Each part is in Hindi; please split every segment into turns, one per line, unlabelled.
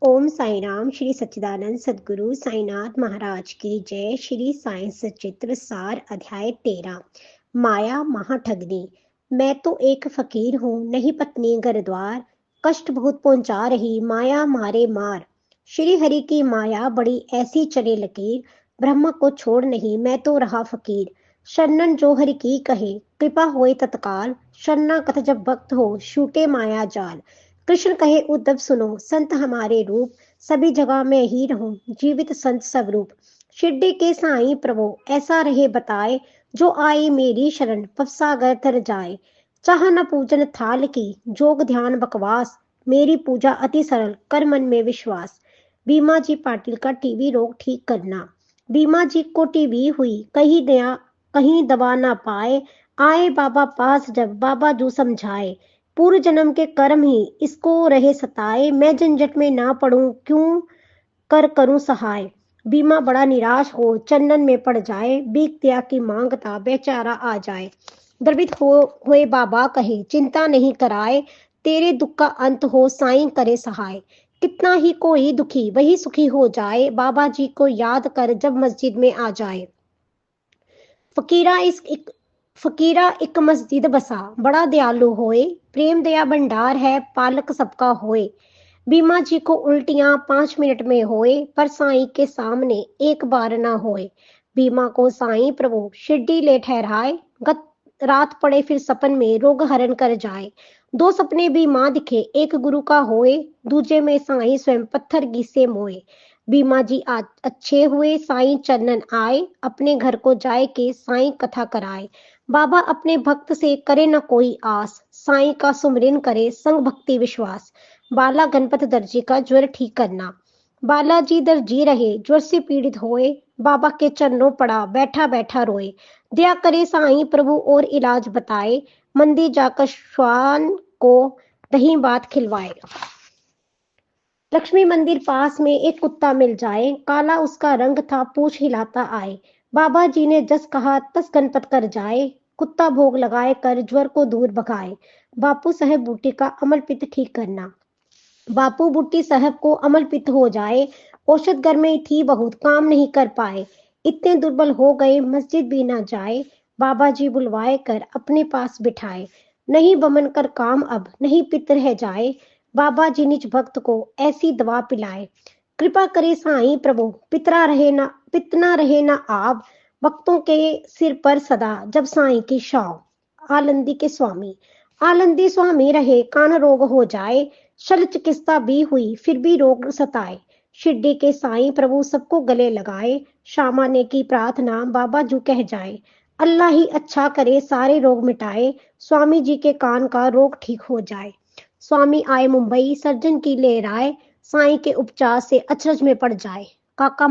ओम साई राम। श्री सच्चिदानंद सदगुरु साईनाथ महाराज की जय। श्री साई सचित्र सार अध्याय 13। माया महाठगनी। मैं तो एक फकीर हूँ, नहीं पत्नी घर द्वार, कष्ट बहुत पहुंचा रही माया मारे मार। श्री हरि की माया बड़ी ऐसी चले लकीर, ब्रह्म को छोड़ नहीं मैं तो रहा फकीर। शरणन जो हरि की कहे, कृपा होए तत्काल, शरणागत जब भक्त हो छूटे माया जाल। कृष्ण कहे उद्धव सुनो, संत हमारे रूप, सभी जगह मैं ही रहूं, जीवित संत स्वरूप। शिरडी के साईं प्रभु ऐसा रहे बताए, जो आए मेरी शरण पवसागर तर जाए। चाह न पूजन थाल की, जोग ध्यान बकवास, मेरी पूजा अति सरल, कर मन में विश्वास। बीमा जी पाटिल का टीवी रोग ठीक करना। बीमा जी को टीवी हुई, कहीं दवा ना पाए, आए बाबा पास जब बाबा जो समझाए। पूर्व जन्म के कर्म ही इसको रहे सताए, मैं झंझट में ना पड़ूं क्यों कर करूं सहाय। बीमा बड़ा निराश हो चंदन में पड़ जाए, बीक दया की मांगता बेचारा आ जाए। द्रवित हो हुए बाबा कहे चिंता नहीं कराए, तेरे दुख का अंत हो साईं करे सहाय। कितना ही कोई दुखी वही सुखी हो जाए, बाबा जी को याद कर जब मस्जिद में आ जाए। फकीरा इस फकीरा एक मस्जिद बसा, बड़ा दयालु होए, प्रेम दया भंडार है पालक सबका होए। बीमा जी को उल्टियां 5 मिनट में होए, पर साईं के सामने एक बार ना होए। बीमा को साईं प्रभु शिरडी ले ठहराए, गत रात पड़े फिर सपन में रोग हरण कर जाए। दो सपने बीमा दिखे, एक गुरु का होए, दूजे में साईं स्वयं पत्थर घिसे मोए। बीमा जी आज अच्छे हुए साईं चरणन आए, अपने घर को जाए के साईं कथा कराए। बाबा अपने भक्त से करे न कोई आस, साईं का सुमिरन करे संग भक्ति विश्वास। बाला गणपत दर्जी का ज्वर ठीक करना। बालाजी दर्जी रहे ज्वर से पीड़ित होए, बाबा के चरणों पड़ा बैठा बैठा रोए। दया करे साईं प्रभु और इलाज बताए, मंदिर जाकर श्वान को दही भात खिलवाए। लक्ष्मी मंदिर पास में एक कुत्ता मिल जाए, काला उसका रंग था पूछ हिलाता आए। बाबा जी ने जस कहा तस गणपत कर जाए, कुत्ता भोग लगाए कर ज्वर को दूर भगाए। बापू साहेब बूटी का अमल पित्त ठीक करना। बापू बुट्टी साहब को अमल पित्त हो जाए, औषध घर में थी बहुत काम नहीं कर पाए। इतने दुर्बल हो गए मस्जिद भी ना जाए, बाबा जी बुलवाए कर अपने पास बिठाए। नहीं बमन कर काम अब नहीं पित्त रह जाए, बाबा जी निज भक्त को ऐसी दवा पिलाए। कृपा करे साईं प्रभु पितना रहे ना आप, भक्तों के सिर पर सदा जब साईं की छाव। आलंदी स्वामी रहे कान रोग हो जाए, शल चिकित्सा भी हुई फिर भी रोग सताए। शिरडी के साईं प्रभु सबको गले लगाए, श्यामा ने की प्रार्थना बाबा जू कह जाए। अल्लाह ही अच्छा करे सारे रोग मिटाए, स्वामी जी के कान का रोग ठीक हो जाए। स्वामी आए मुंबई सर्जन की ले राय, साईं के उपचार से अचरज में पड़ जाए। काका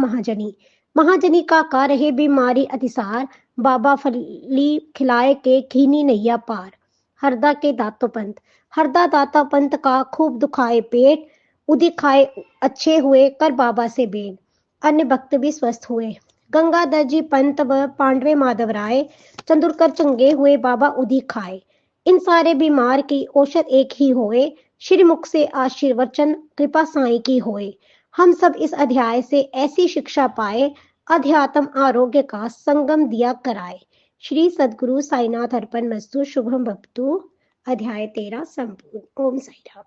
महाजनी काका रहे बीमारी अतिसार, बाबा फली खिलाए के खीनी नैया पार। हरदा के दातो पंत। हरदा दाता पंत का खूब दुखाए पेट, उदी खाए अच्छे हुए कर बाबा से भेंट। अन्य भक्त भी स्वस्थ हुए। गंगाधर जी पंत व पांडवे माधव राय, चंदुरकर चंगे हुए बाबा उदी खाए। इन सारे बीमार की औषध एक ही होए, श्रीमुख से आशीर्वचन कृपा साईं की होए। हम सब इस अध्याय से ऐसी शिक्षा पाए, अध्यात्म आरोग्य का संगम दिया कराए। श्री सद्गुरु साईनाथ अर्पण मस्तु। शुभम भवतु। अध्याय 13 संपूर्ण। ओम साई राम।